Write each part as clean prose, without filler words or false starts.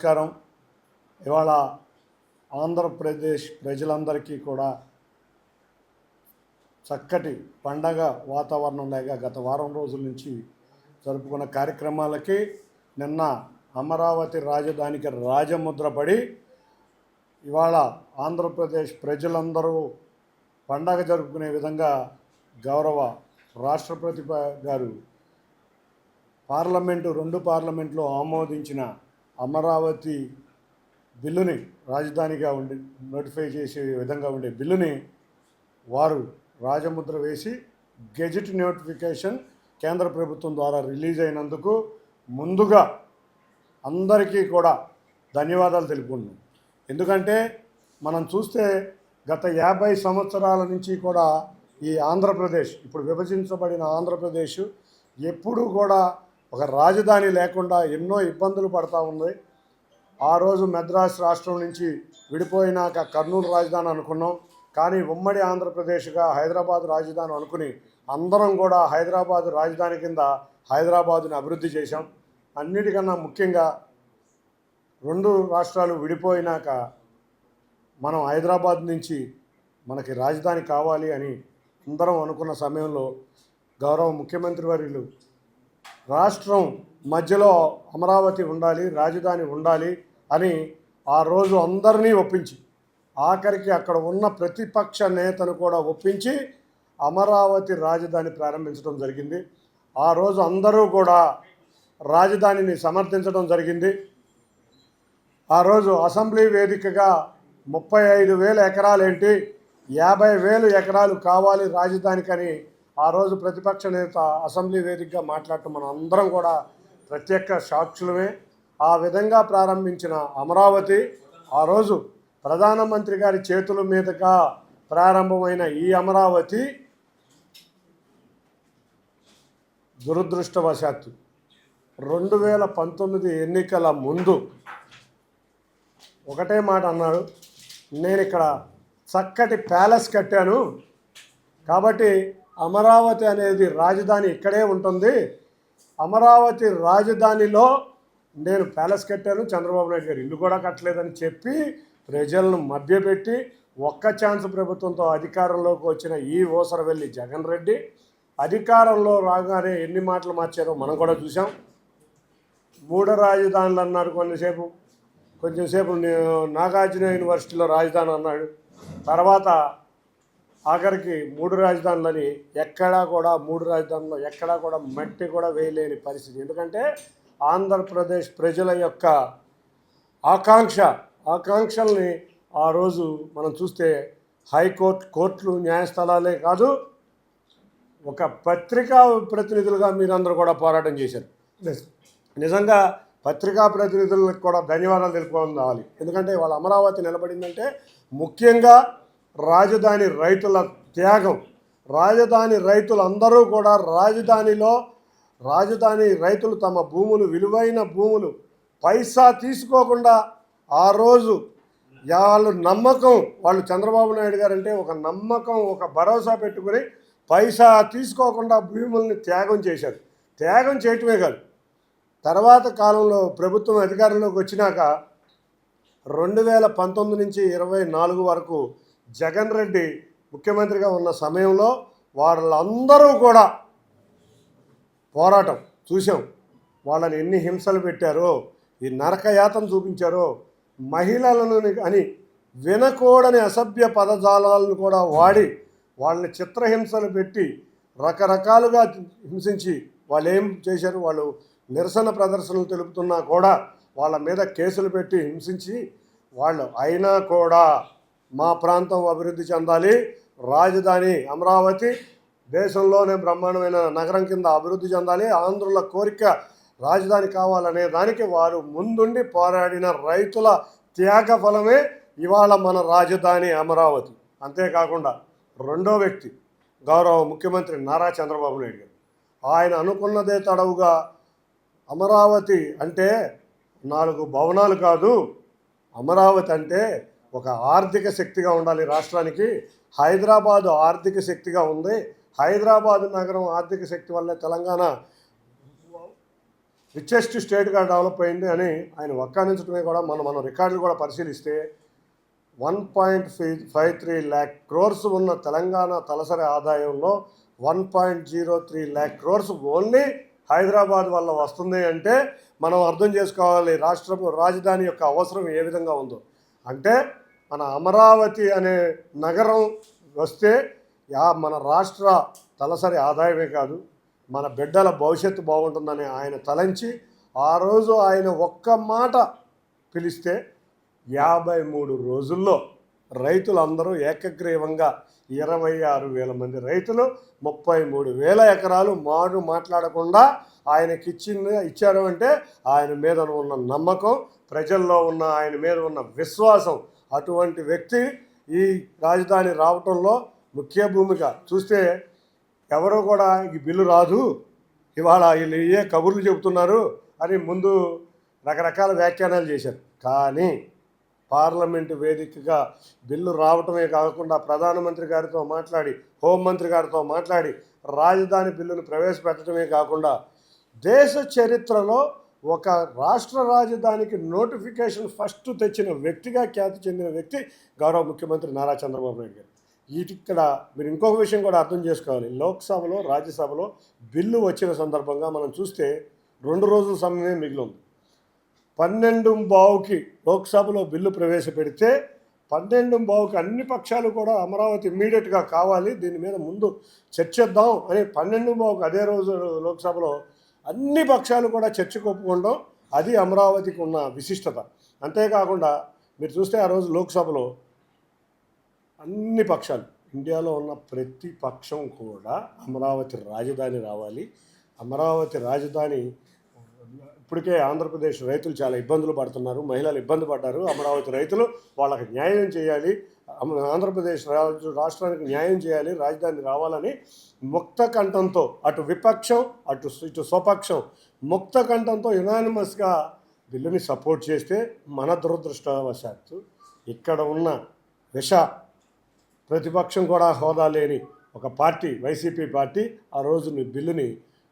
నమస్కారం. ఇవాళ ఆంధ్రప్రదేశ్ ప్రజలందరికీ కూడా చక్కటి పండగ వాతావరణం లేక గత వారం రోజుల నుంచి జరుపుకున్న కార్యక్రమాలకి నిన్న అమరావతి రాజధానికి రాజముద్ర పడి ఇవాళ ఆంధ్రప్రదేశ్ ప్రజలందరూ పండగ జరుపుకునే విధంగా గౌరవ రాష్ట్రపతి గారు రెండు పార్లమెంట్లో ఆమోదించిన అమరావతి బిల్లుని రాజధానిగా నోటిఫై చేసే విధంగా ఉండే బిల్లుని వారు రాజముద్ర వేసి గెజిట్ నోటిఫికేషన్ కేంద్ర ప్రభుత్వం ద్వారా రిలీజ్ అయినందుకు ముందుగా అందరికీ కూడా ధన్యవాదాలు తెలుపుకుంటున్నాం. ఎందుకంటే మనం చూస్తే గత 50 సంవత్సరాల నుంచి కూడా ఈ ఆంధ్రప్రదేశ్, ఇప్పుడు విభజించబడిన ఆంధ్రప్రదేశ్ ఎప్పుడూ కూడా ఒక రాజధాని లేకుండా ఎన్నో ఇబ్బందులు పడతా ఉంది. ఆ రోజు మద్రాసు రాష్ట్రం నుంచి విడిపోయినాక కర్నూలు రాజధాని అనుకున్నాం, కానీ ఉమ్మడి ఆంధ్రప్రదేశ్గా హైదరాబాద్ రాజధాని అనుకుని అందరం కూడా హైదరాబాద్ రాజధాని కింద హైదరాబాదుని అభివృద్ధి చేశాం. అన్నిటికన్నా ముఖ్యంగా 2 రాష్ట్రాలు విడిపోయినాక మనం హైదరాబాద్ నుంచి మనకి రాజధాని కావాలి అని అందరం అనుకున్న సమయంలో గౌరవ ముఖ్యమంత్రి వర్యులు రాష్ట్రం మధ్యలో అమరావతి ఉండాలి, రాజధాని ఉండాలి అని ఆ రోజు అందరినీ ఒప్పించి, ఆఖరికి అక్కడ ఉన్న ప్రతిపక్ష నేతను కూడా ఒప్పించి అమరావతి రాజధాని ప్రారంభించడం జరిగింది. ఆ రోజు అందరూ కూడా రాజధానిని సమర్థించడం జరిగింది. ఆ రోజు అసెంబ్లీ వేదికగా 35,000 ఎకరాలు ఏంటి, 50,000 ఎకరాలు కావాలి రాజధానికని ఆ రోజు ప్రతిపక్ష నేత అసెంబ్లీ వేదికగా మాట్లాడటం మనం అందరం కూడా ప్రత్యేక సాక్షులమే. ఆ విధంగా ప్రారంభించిన అమరావతి ఆ రోజు ప్రధానమంత్రి గారి చేతుల మీదుగా ప్రారంభమైన ఈ అమరావతి దురదృష్టవశాత్తు 2019 ఎన్నికల ముందు ఒకటే మాట అన్నాడు, నేను ఇక్కడ చక్కటి ప్యాలెస్ కట్టాను కాబట్టి అమరావతి అనేది రాజధాని ఇక్కడే ఉంటుంది, అమరావతి రాజధానిలో నేను ప్యాలెస్ కట్టాను, చంద్రబాబు నాయుడు గారు ఇల్లు కూడా కట్టలేదని చెప్పి ప్రజలను మభ్యపెట్టి ఒక్క ఛాన్స్ ప్రభుత్వంతో అధికారంలోకి వచ్చిన ఈ ఊసరవెల్లి జగన్ రెడ్డి అధికారంలో రాగానే ఎన్ని మాటలు మార్చారో మనం కూడా చూసాం. 3 రాజధానులు అన్నారు, కొంచెంసేపు నాగార్జున యూనివర్సిటీలో రాజధాని అన్నాడు, తర్వాత ఆఖరికి 3 రాజధానులని ఎక్కడా కూడా 3 రాజధానుల్లో ఎక్కడా కూడా మట్టి కూడా వేయలేని పరిస్థితి. ఎందుకంటే ఆంధ్రప్రదేశ్ ప్రజల యొక్క ఆకాంక్షల్ని ఆ రోజు మనం చూస్తే కోర్టులు న్యాయస్థలాలే కాదు, ఒక పత్రికా ప్రతినిధులుగా మీరందరూ కూడా పోరాటం చేశారు. నిజంగా పత్రికా ప్రతినిధులకు కూడా ధన్యవాదాలు తెలుపుకోవాలి. ఎందుకంటే వాళ్ళ అమరావతి నిలబడిందంటే ముఖ్యంగా రాజధాని రైతుల త్యాగం. రాజధాని రైతులందరూ కూడా రాజధాని రైతులు తమ భూములు, విలువైన భూములు పైసా తీసుకోకుండా ఆ రోజు వాళ్ళు చంద్రబాబు నాయుడు గారు అంటే ఒక నమ్మకం, ఒక భరోసా పెట్టుకుని పైసా తీసుకోకుండా భూముల్ని త్యాగం చేశారు. త్యాగం చేయటమే కాదు, తర్వాత కాలంలో ప్రభుత్వం అధికారంలోకి వచ్చినాక 2019 నుంచి 24 వరకు జగన్ రెడ్డి ముఖ్యమంత్రిగా ఉన్న సమయంలో వాళ్ళందరూ కూడా పోరాటం చూసాం. వాళ్ళని ఎన్ని హింసలు పెట్టారో, ఈ నరకయాతన చూపించారో, మహిళలను అని వినకూడని అసభ్య పదజాలాలను కూడా వాడి వాళ్ళని చిత్రహింసలు పెట్టి రకరకాలుగా హింసించి వాళ్ళు ఏం చేశారు, వాళ్ళు నిరసన ప్రదర్శనలు తెలుపుతున్నా కూడా వాళ్ళ మీద కేసులు పెట్టి హింసించి వాళ్ళు అయినా కూడా మా ప్రాంతం అభివృద్ధి చెందాలి, రాజధాని అమరావతి దేశంలోనే బ్రహ్మాండమైన నగరం కింద అభివృద్ధి చెందాలి, ఆంధ్రుల కోరిక రాజధాని కావాలనే దానికి వారు ముందుండి పోరాడిన రైతుల త్యాగ ఫలమే ఇవాళ మన రాజధాని అమరావతి. అంతేకాకుండా రెండో వ్యక్తి గౌరవ ముఖ్యమంత్రి నారా చంద్రబాబు నాయుడు గారు, ఆయన అనుకున్నదే తడవుగా అమరావతి అంటే 4 భవనాలు కాదు, అమరావతి అంటే ఒక ఆర్థిక శక్తిగా ఉండాలి రాష్ట్రానికి. హైదరాబాదు ఆర్థిక శక్తిగా ఉంది, హైదరాబాదు నగరం ఆర్థిక శక్తి వల్లే తెలంగాణ రిచెస్ట్ స్టేట్గా డెవలప్ అయింది అని ఆయన వక్కానించడమే కూడా మనం రికార్డులు కూడా పరిశీలిస్తే 1.53 lakh crores ఉన్న తెలంగాణ తలసరి ఆదాయంలో 1.03 lakh crores ఓన్లీ హైదరాబాద్ వల్ల వస్తుంది అంటే మనం అర్థం చేసుకోవాలి రాజధాని యొక్క అవసరం ఏ విధంగా ఉందో. అంటే మన అమరావతి అనే నగరం వస్తే మన రాష్ట్ర తలసరి ఆదాయమే కాదు, మన బిడ్డల భవిష్యత్తు బాగుంటుందని ఆయన తలంచి ఆ రోజు ఆయన ఒక్క మాట పిలిస్తే 53 రోజుల్లో రైతులందరూ ఏకగ్రీవంగా 26,000 మంది రైతులు 33,000 ఎకరాలు మాట్లాడకుండా ఆయనకి ఇచ్చారు అంటే ఆయన మీద ఉన్న నమ్మకం, ప్రజల్లో ఉన్న ఆయన మీద ఉన్న విశ్వాసం. అటువంటి వ్యక్తి ఈ రాజధాని రావటంలో ముఖ్య భూమిక. చూస్తే ఎవరో కూడా ఈ బిల్లు రాదు, ఇవాళ వీళ్ళు ఏ కబుర్లు చెబుతున్నారు అని ముందు రకరకాల వ్యాఖ్యానాలు చేశారు. కానీ పార్లమెంటు వేదికగా బిల్లు రావటమే కాకుండా ప్రధానమంత్రి గారితో మాట్లాడి, హోంమంత్రి గారితో మాట్లాడి రాజధాని బిల్లును ప్రవేశపెట్టడమే కాకుండా దేశ చరిత్రలో ఒక రాష్ట్ర రాజధానికి నోటిఫికేషన్ ఫస్ట్ తెచ్చిన వ్యక్తిగా ఖ్యాతి చెందిన వ్యక్తి గౌరవ ముఖ్యమంత్రి నారా చంద్రబాబు నాయుడు గారు. ఇక్కడ మీరు ఇంకొక విషయం కూడా అర్థం చేసుకోవాలి. లోక్సభలో రాజ్యసభలో బిల్లు వచ్చిన సందర్భంగా మనం చూస్తే 2 రోజుల సమయమే మిగిలి ఉంది. 12:15కి లోక్సభలో బిల్లు ప్రవేశపెడితే 12:15కి అన్ని పక్షాలు కూడా అమరావతి ఇమ్మీడియట్గా కావాలి, దీని మీద ముందు చర్చిద్దాం అని 12:15కి అదే రోజు లోక్సభలో అన్ని పక్షాలు కూడా చర్చకు ఒప్పుకోవడం, అది అమరావతికి ఉన్న విశిష్టత. అంతేకాకుండా మీరు చూస్తే ఆ రోజు లోక్సభలో అన్ని పక్షాలు, ఇండియాలో ఉన్న ప్రతి పక్షం కూడా అమరావతి రాజధాని రావాలి, అమరావతి రాజధాని. ఇప్పటికే ఆంధ్రప్రదేశ్ రైతులు చాలా ఇబ్బందులు పడుతున్నారు, మహిళలు ఇబ్బంది పడ్డారు, అమరావతి రైతులు వాళ్ళకి న్యాయం చేయాలి, ఆంధ్రప్రదేశ్ రాష్ట్రానికి న్యాయం చేయాలి, రాజధాని రావాలని ముక్త కంఠంతో అటు విపక్షం ఇటు స్వపక్షం ముక్త కంఠంతో యునానిమస్గా బిల్లుని సపోర్ట్ చేస్తే, మన దురదృష్టవశాత్తు ఇక్కడ ఉన్న ప్రతిపక్షం కూడా హోదా లేని ఒక పార్టీ, వైసీపీ పార్టీ, ఆ రోజు బిల్లుని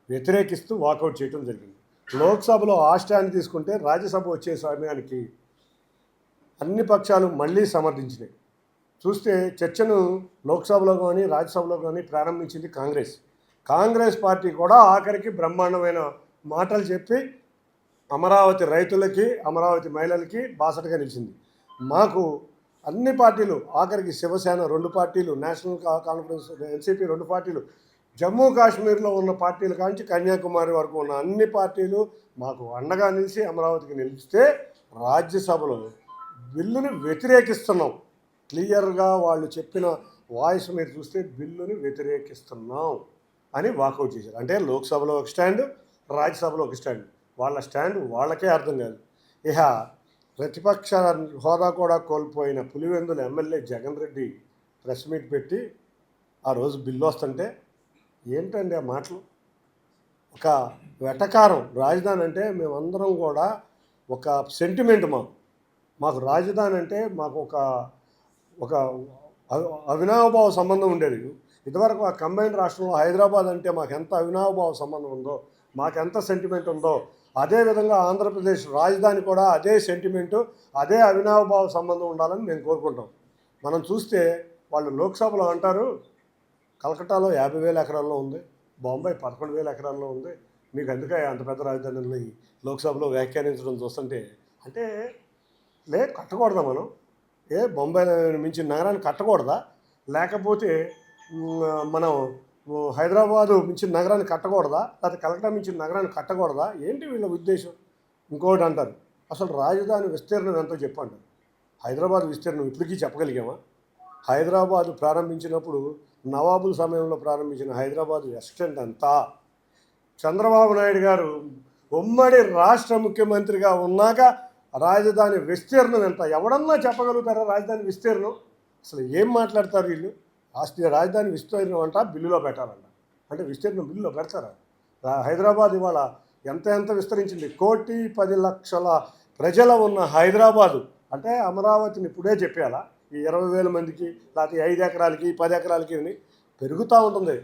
వ్యతిరేకిస్తూ వాకౌట్ చేయడం జరిగింది. లోక్సభలో ఆ స్టాండ్ తీసుకుంటే రాజ్యసభ వచ్చే సమయానికి అన్ని పక్షాలు మళ్ళీ సమర్థించినాయి. చూస్తే చర్చను లోక్సభలో కానీ రాజ్యసభలో కానీ ప్రారంభించింది కాంగ్రెస్ పార్టీ కూడా ఆఖరికి బ్రహ్మాండమైన మాటలు చెప్పి అమరావతి రైతులకి, అమరావతి మహిళలకి బాసటగా నిలిచింది. మాకు అన్ని పార్టీలు, ఆఖరికి శివసేన 2 పార్టీలు, నేషనల్ కాన్ఫరెన్స్ ఎన్సీపీ 2 పార్టీలు, జమ్మూ కాశ్మీర్లో ఉన్న పార్టీల కాంచి కన్యాకుమారి వరకు ఉన్న అన్ని పార్టీలు మాకు అండగా నిలిచి అమరావతికి నిలిస్తే రాజ్యసభలో బిల్లుని వ్యతిరేకిస్తున్నాం, క్లియర్గా వాళ్ళు చెప్పిన వాయిస్ మీరు చూస్తే బిల్లుని వ్యతిరేకిస్తున్నాం అని వాకౌట్ చేశారు. అంటే లోక్సభలో ఒక స్టాండ్, రాజ్యసభలో ఒక స్టాండ్. వాళ్ళ స్టాండ్ వాళ్ళకే అర్థం కాదు. ఇక ప్రతిపక్ష హోదా కూడా కోల్పోయిన Pulivendula MLA Jagan Reddy press meet పెట్టి ఆ రోజు బిల్లు వస్తుంటే ఏంటండి ఆ మాటలు? ఒక వెటకారం. రాజధాని అంటే మేమందరం కూడా ఒక సెంటిమెంట్, మాకు రాజధాని అంటే మాకు ఒక అవినావభావ సంబంధం ఉండేది. ఇదివరకు ఆ కంబైన్డ్ రాష్ట్రంలో హైదరాబాద్ అంటే మాకు ఎంత అవినావభావ సంబంధం ఉందో, మాకెంత సెంటిమెంట్ ఉందో, అదేవిధంగా ఆంధ్రప్రదేశ్ రాజధాని కూడా అదే సెంటిమెంటు, అదే అవినావభావ సంబంధం ఉండాలని మేము కోరుకుంటాం. మనం చూస్తే వాళ్ళు లోక్సభలో అంటారు కలకట్టాలో 50,000 ఎకరాల్లో ఉంది, బాంబాయి 11,000 ఎకరాల్లో ఉంది, మీకు అందుకే అంత పెద్ద రాజధానిని లోక్సభలో వ్యాఖ్యానించడం చూస్తుంటే, అంటే కట్టకూడదా మనం? బొంబాయి మించిన నగరాన్ని కట్టకూడదా? లేకపోతే మనం హైదరాబాదు మించిన నగరాన్ని కట్టకూడదా? లేకపోతే కలకట్టా మించిన నగరాన్ని కట్టకూడదా? ఏంటి వీళ్ళ ఉద్దేశం? ఇంకోటి అంటారు, అసలు రాజధాని విస్తీర్ణం ఎంతో చెప్పంటారు. హైదరాబాద్ విస్తీర్ణం ఇప్పటికీ చెప్పగలిగామా? హైదరాబాదు ప్రారంభించినప్పుడు నవాబుల సమయంలో ప్రారంభించిన హైదరాబాదు ఎక్స్టెంట్ అంతా, చంద్రబాబు నాయుడు గారు ఉమ్మడి రాష్ట్ర ముఖ్యమంత్రిగా ఉన్నాక రాజధాని విస్తీర్ణం ఎంత? ఎవడన్నా చెప్పగలుగుతారా రాజధాని విస్తీర్ణం? అసలు ఏం మాట్లాడతారు వీళ్ళు? రాజధాని విస్తీర్ణం అంట బిల్లులో పెట్టాలంట. అంటే విస్తీర్ణం బిల్లులో పెడతారా? హైదరాబాద్ ఇవాళ ఎంత విస్తరించింది? 1,10,00,000 ప్రజల ఉన్న హైదరాబాదు అంటే అమరావతిని ఇప్పుడే చెప్పాలా? ఈ 20,000 మందికి, లేకపోతే 5 ఎకరాలకి 10 ఎకరాలకి అని పెరుగుతూ ఉంటుంది.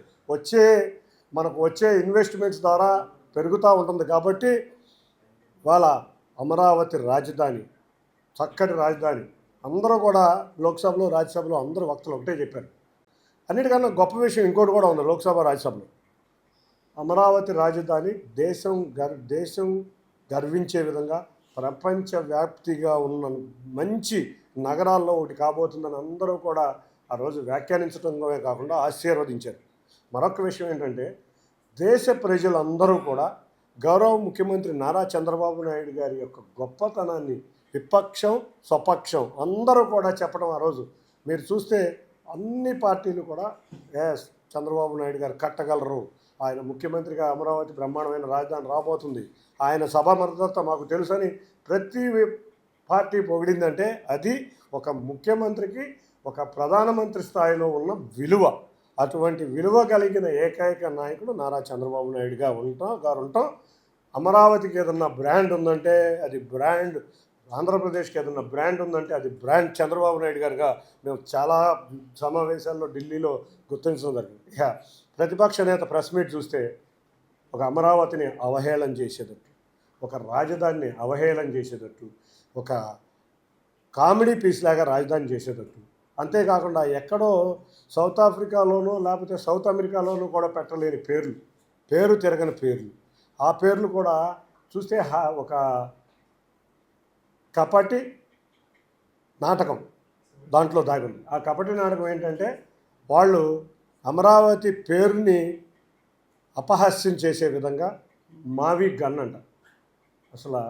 మనకు వచ్చే ఇన్వెస్ట్మెంట్స్ ద్వారా పెరుగుతూ ఉంటుంది. కాబట్టి వాళ్ళ అమరావతి రాజధాని, చక్కటి రాజధాని. అందరూ కూడా లోక్సభలో రాజ్యసభలో అందరూ వక్తలు ఒకటే చెప్పారు. అన్నిటికన్నా గొప్ప విషయం ఇంకోటి కూడా ఉంది లోక్సభ రాజ్యసభలో. అమరావతి రాజధాని దేశం గర్వించే విధంగా ప్రపంచవ్యాప్తిగా ఉన్న మంచి నగరాల్లో ఒకటి కాబోతుందని అందరూ కూడా ఆ రోజు వ్యాఖ్యానించడమే కాకుండా ఆశీర్వదించారు. మరొక విషయం ఏంటంటే దేశ ప్రజలందరూ కూడా గౌరవ ముఖ్యమంత్రి నారా చంద్రబాబు నాయుడు గారి యొక్క గొప్పతనాన్ని విపక్షం స్వపక్షం అందరూ కూడా చెప్పడం ఆ రోజు మీరు చూస్తే అన్ని పార్టీలు కూడా ఎస్ చంద్రబాబు నాయుడు గారు కట్టగలరు, ఆయన ముఖ్యమంత్రిగా అమరావతి బ్రహ్మాండమైన రాజధాని రాబోతుంది, ఆయన సభామర్దత మాకు తెలుసని ప్రతి పార్టీ పొగిడిందంటే అది ఒక ముఖ్యమంత్రికి ఒక ప్రధానమంత్రి స్థాయిలో ఉన్న విలువ. అటువంటి విలువ కలిగిన ఏకైక నాయకుడు నారా చంద్రబాబు నాయుడు గారు ఉంటాం. అమరావతికి ఏదన్నా బ్రాండ్ ఉందంటే అది బ్రాండ్, ఆంధ్రప్రదేశ్కి ఏదన్నా బ్రాండ్ ఉందంటే అది బ్రాండ్ చంద్రబాబు నాయుడు గారుగా మేము చాలా సమావేశాల్లో ఢిల్లీలో గుర్తించడం జరిగింది. ఇక ప్రతిపక్ష నేత ప్రెస్ మీట్ చూస్తే ఒక అమరావతిని అవహేళన చేసేటట్టు, ఒక రాజధానిని అవహేళన చేసేటట్టు, ఒక కామెడీ పీస్ లాగా రాజధాని చేసేటట్టు, అంతేకాకుండా ఎక్కడో సౌత్ ఆఫ్రికాలోనో లేకపోతే సౌత్ అమెరికాలోనూ కూడా పెట్టలేని పేరు తిరగని పేర్లు, ఆ పేర్లు కూడా చూస్తే ఒక కపటి నాటకం దాంట్లో దాగుంది. ఆ కపటి నాటకం ఏంటంటే వాళ్ళు అమరావతి పేరుని అపహాస్యం చేసే విధంగా మావి గన్ అంట. అసలు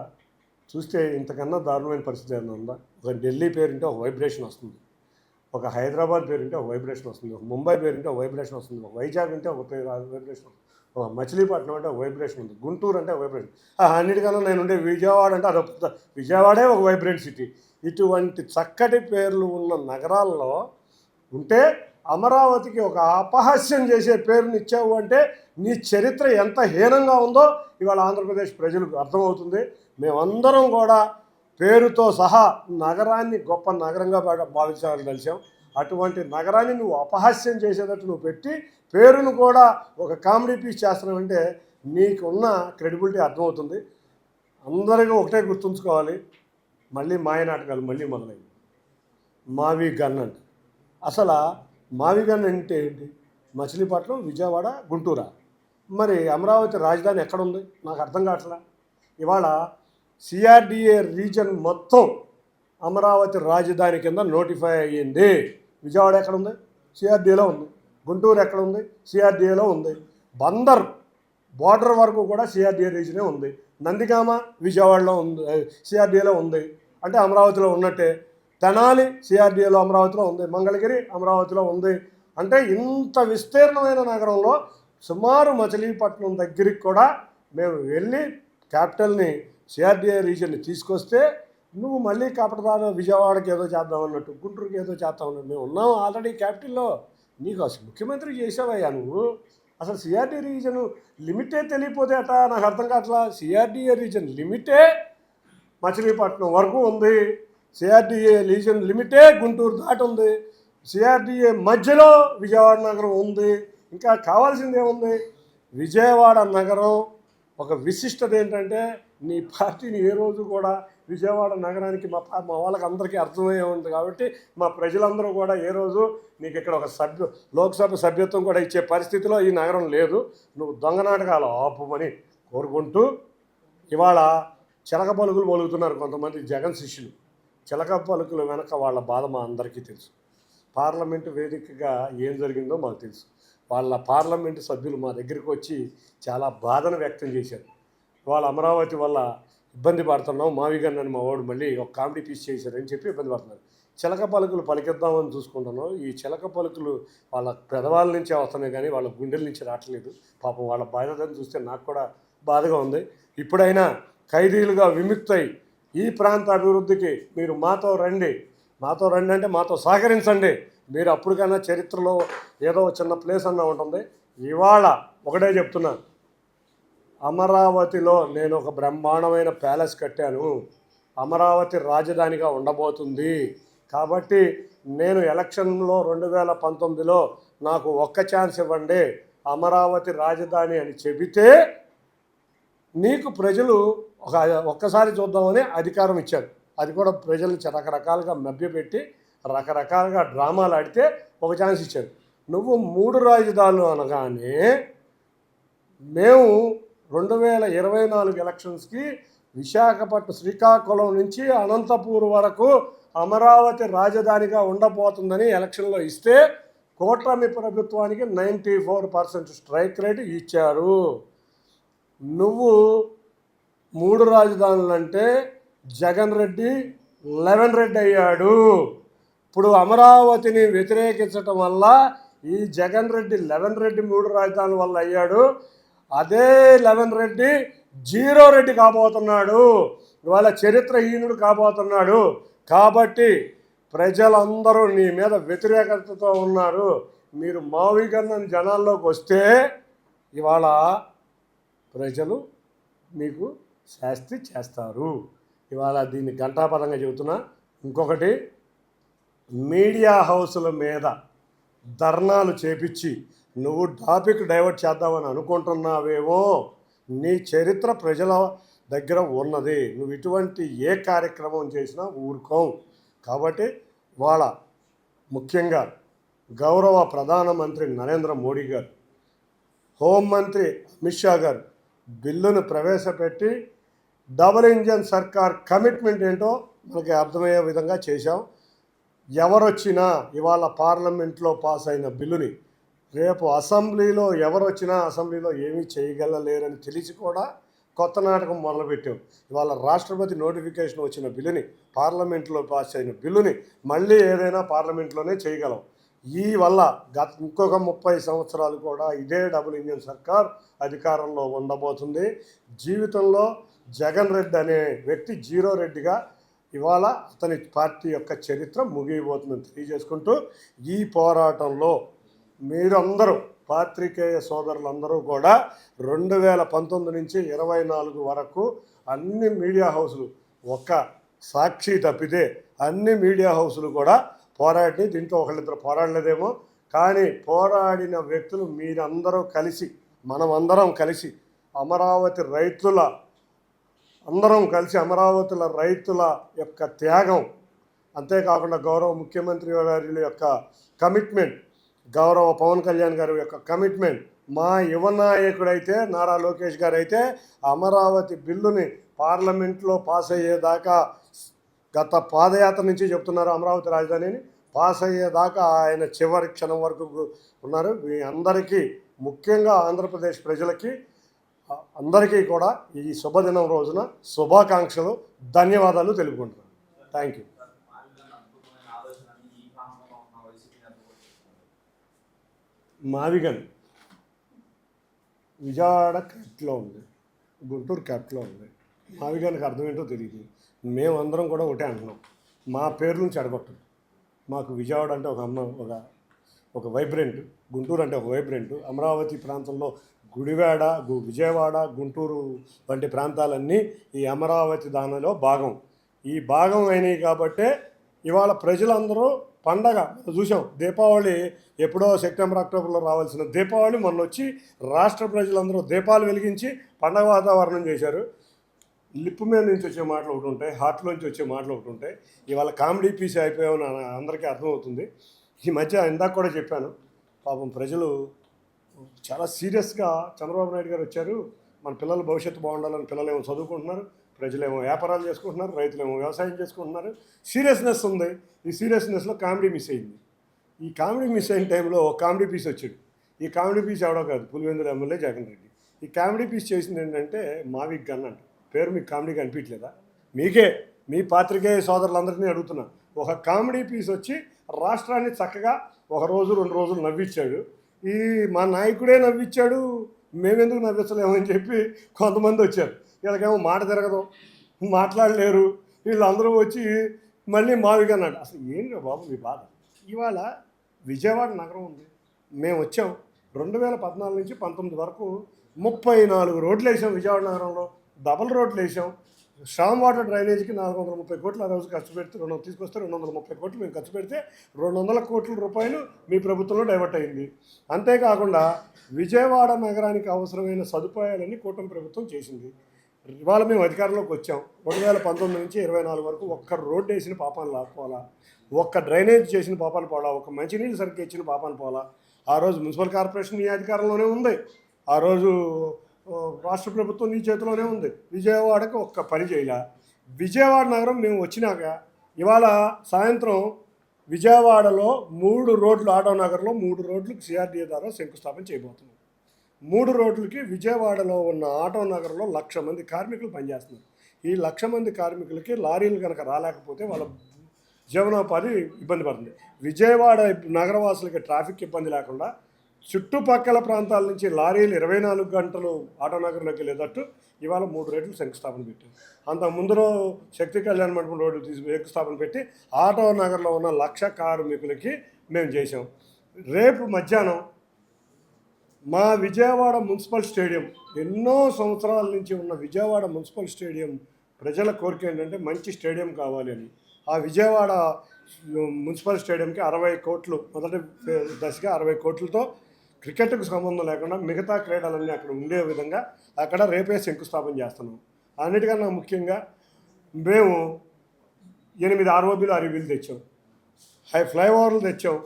చూస్తే ఇంతకన్నా దారుణమైన పరిస్థితి ఏమైనా ఉందా? ఒక ఢిల్లీ పేరుంటే ఒక వైబ్రేషన్ వస్తుంది, ఒక హైదరాబాద్ పేరుంటే ఒక వైబ్రేషన్ వస్తుంది, ఒక ముంబై పేరుంటే ఒక వైబ్రేషన్ వస్తుంది, ఒక వైజాగ్ అంటే ఒక వైబ్రేషన్ వస్తుంది, ఒక మచిలీపట్నం అంటే ఒక వైబ్రేషన్ ఉంది, గుంటూరు అంటే ఒక వైబ్రేషన్. అన్నిటికన్నా నేను ఉండే విజయవాడ అంటే అదొక విజయవాడే ఒక వైబ్రెంట్ సిటీ. ఇటువంటి చక్కటి పేర్లు ఉన్న నగరాల్లో ఉంటే అమరావతికి ఒక అపహాస్యం చేసే పేరుని ఇచ్చావు అంటే నీ చరిత్ర ఎంత హీనంగా ఉందో ఇవాళ ఆంధ్రప్రదేశ్ ప్రజలకు అర్థమవుతుంది. మేమందరం కూడా పేరుతో సహా నగరాన్ని గొప్ప నగరంగా భావించాలని కలిసాం. అటువంటి నగరాన్ని నువ్వు అపహాస్యం చేసేటట్టు నువ్వు పెట్టి పేరును కూడా ఒక కామెడీ పీస్ చేస్తున్నావంటే నీకున్న క్రెడిబిలిటీ అర్థమవుతుంది. అందరికీ ఒకటే గుర్తుంచుకోవాలి, మళ్ళీ మాయ నాటకాలు మళ్ళీ మొదలైంది. మావి గన్ అంటే అసలు మావి గన్ అంటే ఏంటి? మచిలీపట్నం, విజయవాడ, గుంటూరా? మరి అమరావతి రాజధాని ఎక్కడుంది? నాకు అర్థం కావట్లా. ఇవాళ సిఆర్డిఏ రీజన్ మొత్తం అమరావతి రాజధాని కింద నోటిఫై అయ్యింది. విజయవాడ ఎక్కడుంది? సిఆర్డిఏలో ఉంది. గుంటూరు ఎక్కడుంది? సిఆర్డిఏలో ఉంది. బందర్ బార్డర్ వరకు కూడా సిఆర్డిఏ రీజనే ఉంది. నందిగామ విజయవాడలో ఉంది, సిఆర్డిఏలో ఉంది, అంటే అమరావతిలో ఉన్నట్టే. తెనాలి సిఆర్డిఏలో అమరావతిలో ఉంది, మంగళగిరి అమరావతిలో ఉంది. అంటే ఇంత విస్తీర్ణమైన నగరంలో సుమారు మచిలీపట్నం దగ్గరికి కూడా మేము వెళ్ళి క్యాపిటల్ని సిఆర్డిఏ రీజన్ని తీసుకొస్తే నువ్వు మళ్ళీ కాపటదారు విజయవాడకి ఏదో చేద్దామన్నట్టు, గుంటూరుకి ఏదో చేద్దామన్నట్టు. మేము ఉన్నాం ఆల్రెడీ క్యాపిటల్లో, నీకు అసలు ముఖ్యమంత్రి చేసావయ్యా నువ్వు. అసలు సిఆర్డిఏ రీజన్ లిమిటే తెలియపోతే అట నాకు అర్థం కావట్లా. సిఆర్డిఏ రీజన్ లిమిటే మచిలీపట్నం వరకు ఉంది, సిఆర్డిఏ రీజన్ లిమిటే గుంటూరు దాటి ఉంది, సిఆర్డిఏ మధ్యలో విజయవాడ నగరం ఉంది. ఇంకా కావాల్సింది ఏముంది? విజయవాడ నగరం ఒక విశిష్టత ఏంటంటే నీ పార్టీని ఏ రోజు కూడా విజయవాడ నగరానికి మా వాళ్ళకి అందరికీ అర్థమయ్యే ఉంది కాబట్టి మా ప్రజలందరూ కూడా ఏ రోజు నీకు ఇక్కడ ఒక లోక్సభ సభ్యత్వం కూడా ఇచ్చే పరిస్థితిలో ఈ నగరం లేదు. నువ్వు దొంగ నాటకాలు ఆపుమని కోరుకుంటూ ఇవాళ చిలక పలుకులు పలుకుతున్నారు కొంతమంది జగన్ శిష్యులు. చిలక పలుకులు వెనక వాళ్ళ బాధ మా అందరికీ తెలుసు. పార్లమెంటు వేదికగా ఏం జరిగిందో మాకు తెలుసు. వాళ్ళ పార్లమెంటు సభ్యులు మా దగ్గరికి వచ్చి చాలా బాధను వ్యక్తం చేశారు. వాళ్ళ అమరావతి వల్ల ఇబ్బంది పడుతున్నాం, మావిగన్ అని మా వాడు మళ్ళీ ఒక కామెడీ పీస్ చేశారని చెప్పి ఇబ్బంది పడుతున్నారు. చిలక పలుకులు పలికిద్దామని చూసుకుంటున్నాం. ఈ చిలక పలుకులు వాళ్ళ పెదవాళ్ళ నుంచే వస్తున్నాయి కానీ వాళ్ళ గుండెల నుంచి రావట్లేదు. పాపం వాళ్ళ బాధ్యతను చూస్తే నాకు కూడా బాధగా ఉంది. ఇప్పుడైనా ఖైదీలుగా విముక్తై ఈ ప్రాంత అభివృద్ధికి మీరు మాతో రండి అంటే మాతో సహకరించండి. మీరు అప్పటికైనా చరిత్రలో ఏదో చిన్న ప్లేస్ అన్నా ఉంటుంది. ఇవాళ ఒకటే చెప్తున్నాను, అమరావతిలో నేను ఒక బ్రహ్మాండమైన ప్యాలెస్ కట్టాను, అమరావతి రాజధానిగా ఉండబోతుంది. కాబట్టి నేను ఎలక్షన్లో 2019లో నాకు ఒక్క ఛాన్స్ ఇవ్వండి, అమరావతి రాజధాని అని చెబితే నీకు ప్రజలు ఒక్కసారి చూద్దామని అధికారం ఇచ్చారు. అది కూడా ప్రజల్ని రకరకాలుగా మభ్యపెట్టి రకరకాలుగా డ్రామాలు ఆడితే ఒక ఛాన్స్ ఇచ్చారు. నువ్వు 3 రాజధానులు అనగానే మేము 2024 ఎలక్షన్స్కి విశాఖపట్నం శ్రీకాకుళం నుంచి అనంతపూర్ వరకు అమరావతి రాజధానిగా ఉండబోతుందని ఎలక్షన్లో ఇస్తే కూటమి ప్రభుత్వానికి 94% స్ట్రైక్ రేట్ ఇచ్చారు. నువ్వు 3 రాజధానులు అంటే జగన్ రెడ్డి 11 రెడ్డి అయ్యాడు. ఇప్పుడు అమరావతిని వ్యతిరేకించటం వల్ల ఈ జగన్ రెడ్డి 11 రెడ్డి 3 రాజధానుల వల్ల అయ్యాడు. అదే 11 రెడ్డి 0 రెడ్డి కాబోతున్నాడు. ఇవాళ చరిత్రహీనుడు కాబోతున్నాడు. కాబట్టి ప్రజలందరూ నీ మీద వ్యతిరేకతతో ఉన్నారు. మీరు మావిగన్నని జనాల్లోకి వస్తే ఇవాళ ప్రజలు మీకు శాస్తి చేస్తారు. ఇవాళ దీన్ని ఘంటాపదంగా చెబుతున్నా. ఇంకొకటి, మీడియా హౌసుల మీద ధర్నాలు చేపించి నువ్వు టాపిక్ డైవర్ట్ చేద్దామని అనుకుంటున్నావేమో. నీ చరిత్ర ప్రజల దగ్గర ఉన్నది. నువ్వు ఇటువంటి ఏ కార్యక్రమం చేసినా ఊరుకోం. కాబట్టి వాళ్ళ ముఖ్యంగా గౌరవ ప్రధానమంత్రి నరేంద్ర మోడీ గారు, హోంమంత్రి అమిత్ షా గారు బిల్లును ప్రవేశపెట్టి డబుల్ ఇంజన్ సర్కార్ కమిట్మెంట్ ఏంటో మనకి అర్థమయ్యే విధంగా చేశాం. ఎవరొచ్చినా ఇవాళ పార్లమెంట్లో పాస్ అయిన బిల్లుని రేపు అసెంబ్లీలో ఎవరొచ్చినా అసెంబ్లీలో ఏమీ చేయగలలేరని తెలిసి కూడా కొత్త నాటకం మొదలుపెట్టాం. ఇవాళ రాష్ట్రపతి నోటిఫికేషన్ వచ్చిన బిల్లుని, పార్లమెంట్లో పాస్ అయిన బిల్లుని మళ్ళీ ఏదైనా పార్లమెంట్లోనే చేయగలం. ఈ వల్ల ఇంకొక 30 సంవత్సరాలు కూడా ఇదే డబుల్ ఇంజన్ సర్కార్ అధికారంలో ఉండబోతుంది. జీవితంలో జగన్ రెడ్డి అనే వ్యక్తి 0 రెడ్డిగా ఇవాళ అతని పార్టీ యొక్క చరిత్ర ముగియబోతుందని తెలియజేసుకుంటూ, ఈ పోరాటంలో మీరందరూ పాత్రికేయ సోదరులందరూ కూడా 2019 నుంచి 24 వరకు అన్ని మీడియా హౌసులు, ఒక్క సాక్షి తప్పితే అన్ని మీడియా హౌసులు కూడా పోరాడి, దీంట్లో ఒకళ్ళిద్దరు పోరాడలేదేమో కానీ పోరాడిన వ్యక్తులు మీరందరూ కలిసి, మనమందరం కలిసి అమరావతి రైతుల రైతుల యొక్క త్యాగం, అంతేకాకుండా గౌరవ ముఖ్యమంత్రి గారి యొక్క కమిట్మెంట్, గౌరవ పవన్ కళ్యాణ్ గారి యొక్క కమిట్మెంట్, మా యువ నాయకుడైతే నారా లోకేష్ గారు అయితే అమరావతి బిల్లుని పార్లమెంట్లో పాస్ అయ్యేదాకా, గత పాదయాత్ర నుంచి చెప్తున్నారు అమరావతి రాజధానిని పాస్ అయ్యేదాకా ఆయన చివరి క్షణం వరకు ఉన్నారు. మీ అందరికీ, ముఖ్యంగా ఆంధ్రప్రదేశ్ ప్రజలకి అందరికీ కూడా ఈ శుభదినం రోజున శుభాకాంక్షలు, ధన్యవాదాలు తెలుపుకుంటున్నాను. Thank you. మావిగన్ విజయవాడ క్యాపిటల్లో ఉంది, గుంటూరు క్యాపిటల్లో ఉంది. మావిగన్కి అర్థం ఏంటో తెలియదు. మేమందరం కూడా ఒకటే అంటున్నాం, మా పేర్లను చెడగొట్టదు. మాకు విజయవాడ అంటే ఒక వైబ్రెంట్, గుంటూరు అంటే ఒక వైబ్రెంట్. అమరావతి ప్రాంతంలో గుడివాడ, విజయవాడ, గుంటూరు వంటి ప్రాంతాలన్నీ ఈ అమరావతి దానిలో భాగం. ఈ భాగం అయినాయి కాబట్టే ఇవాళ ప్రజలందరూ పండగ చూసాం. దీపావళి ఎప్పుడో సెప్టెంబర్ అక్టోబర్లో రావాల్సిన దీపావళి మొన్న వచ్చి రాష్ట్ర ప్రజలందరూ దీపాలు వెలిగించి పండగ వాతావరణం చేశారు. లిప్ మీద నుంచి వచ్చే మాటలు ఒకటి ఉంటాయి, హార్ట్లోంచి వచ్చే మాటలు ఒకటి ఉంటాయి. ఇవాళ కామెడీ పీస్ అయిపోయామని అందరికీ అర్థమవుతుంది. ఈ మధ్య ఇందాక కూడా చెప్పాను, పాపం ప్రజలు చాలా సీరియస్గా చంద్రబాబు నాయుడు గారు వచ్చారు, మన పిల్లల భవిష్యత్తు బాగుండాలని, పిల్లలేమో చదువుకుంటున్నారు, ప్రజలేమో వ్యాపారాలు చేసుకుంటున్నారు, రైతులేమో వ్యవసాయం చేసుకుంటున్నారు. సీరియస్నెస్ ఉంది. ఈ సీరియస్నెస్లో కామెడీ మిస్ అయింది. ఈ కామెడీ మిస్ అయిన టైంలో కామెడీ పీస్ వచ్చాడు. ఈ కామెడీ పీస్ ఎవడో కాదు, పులివెందుల ఎమ్మెల్యే జగన్ రెడ్డి. ఈ కామెడీ పీస్ చేసింది ఏంటంటే మావిగ్ గన్ అంట. పేరు మీకు కామెడీ కనిపించలేదా? మీకే, మీ పాత్రికేయ సోదరులందరినీ అడుగుతున్నా. ఒక కామెడీ పీస్ వచ్చి రాష్ట్రాన్ని చక్కగా 1 రోజు 2 రోజులు నవ్వించాడు. ఈ మా నాయకుడే నవ్వించాడు, మేమెందుకు నవ్వించలేమని చెప్పి కొంతమంది వచ్చారు. వీళ్ళకేమో మాట తిరగదు, మాట్లాడలేరు. వీళ్ళందరూ వచ్చి మళ్ళీ మావిగా అన్నాడు. అసలు ఏంటి బాబు మీ బాధ? ఇవాళ విజయవాడ నగరం ఉంది, మేము వచ్చాం 2014 నుంచి 19 వరకు 34 రోడ్లు వేసాం విజయవాడ నగరంలో. డబుల్ రోడ్లు వేసాం. స్టామ్ వాటర్ డ్రైనేజీకి 430 కోట్లు ఆ రోజు ఖర్చు పెడితే, తీసుకొస్తే 230 కోట్లు మేము ఖర్చు పెడితే 200 కోట్ల రూపాయలు మీ ప్రభుత్వంలో డైవర్ట్ అయింది. అంతేకాకుండా విజయవాడ నగరానికి అవసరమైన సదుపాయాలన్నీ కూటమి ప్రభుత్వం చేసింది. ఇవాళ మేము అధికారంలోకి వచ్చాం. 2019 నుంచి 24 వరకు ఒక్క రోడ్డు వేసిన పాపాలు పోలా, ఒక్క డ్రైనేజ్ చేసిన పాపాలు పోలా, ఒక్క మంచినీళ్ళు సరిగ్గా ఇచ్చిన పాపాలు పోలా. ఆ రోజు మున్సిపల్ కార్పొరేషన్ మీ అధికారంలోనే ఉంది, ఆ రోజు రాష్ట్ర ప్రభుత్వం నీ చేతిలోనే ఉంది. విజయవాడకి ఒక్క పని చేయలే. విజయవాడ నగరం మేము వచ్చినాక ఇవాళ సాయంత్రం విజయవాడలో 3 రోడ్లు, ఆటో నగర్లో 3 రోడ్లకు సిఆర్డీఏ ద్వారా శంకుస్థాపన చేయబోతున్నాం. 3 రోడ్లకి విజయవాడలో ఉన్న ఆటో నగర్లో 1,00,000 మంది కార్మికులు పనిచేస్తున్నారు. ఈ 1,00,000 మంది కార్మికులకి లారీలు కనుక రాలేకపోతే వాళ్ళ జీవనోపాధి ఇబ్బంది పడుతుంది. విజయవాడ నగరవాసులకి ట్రాఫిక్ ఇబ్బంది లేకుండా చుట్టుపక్కల ప్రాంతాల నుంచి లారీలు 24 గంటలు ఆటో నగర్లోకి వెళ్ళేటట్టు ఇవాళ 3 రోడ్లు శంకుస్థాపన పెట్టాం. అంత ముందులో శక్తి కళ్యాణ మండపం రోడ్డు శంకుస్థాపన పెట్టి ఆటో నగర్లో ఉన్న 1,00,000 కార్మికులకి మేము చేసాం. రేపు మధ్యాహ్నం మా విజయవాడ మున్సిపల్ స్టేడియం, ఎన్నో సంవత్సరాల నుంచి ఉన్న విజయవాడ మున్సిపల్ స్టేడియం ప్రజల కోరిక ఏంటంటే మంచి స్టేడియం కావాలి అని. ఆ విజయవాడ మున్సిపల్ స్టేడియంకి 60 కోట్లు, మొదటి దశగా 60 కోట్లతో క్రికెట్కు సంబంధం లేకుండా మిగతా క్రీడలన్నీ అక్కడ ఉండే విధంగా అక్కడ రేపే శంకుస్థాపన చేస్తున్నాం. అన్నిటికన్నా ముఖ్యంగా మేము 8 ఆర్ఓబీలు అరివీలు తెచ్చాం, ఫ్లైఓవర్లు తెచ్చాం.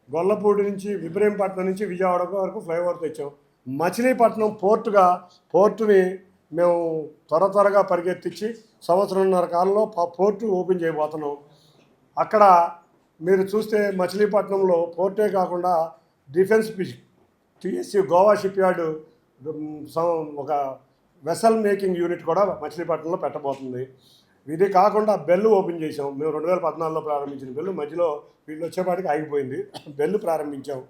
గొల్లపూడి నుంచి ఇబ్రహీంపట్నం నుంచి విజయవాడ వరకు ఫ్లైఓవర్ తెచ్చాం. మచిలీపట్నం పోర్టుని మేము త్వరగా పరిగెత్తించి 1.5 సంవత్సరం కాలంలో పోర్టు ఓపెన్ చేయబోతున్నాం. అక్కడ మీరు చూస్తే మచిలీపట్నంలో పోర్టే కాకుండా defence TSC Goa ship yard ఒక వెసల్ మేకింగ్ యూనిట్ కూడా మచిలీపట్నంలో పెట్టబోతుంది. ఇది కాకుండా బెల్లు ఓపెన్ చేసాం. మేము 2014లో ప్రారంభించిన బెల్లు మధ్యలో వీళ్ళు వచ్చేపాటికి ఆగిపోయింది. బెల్లు ప్రారంభించాం.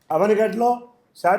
అవనిగడ్డలో శాటిలైట్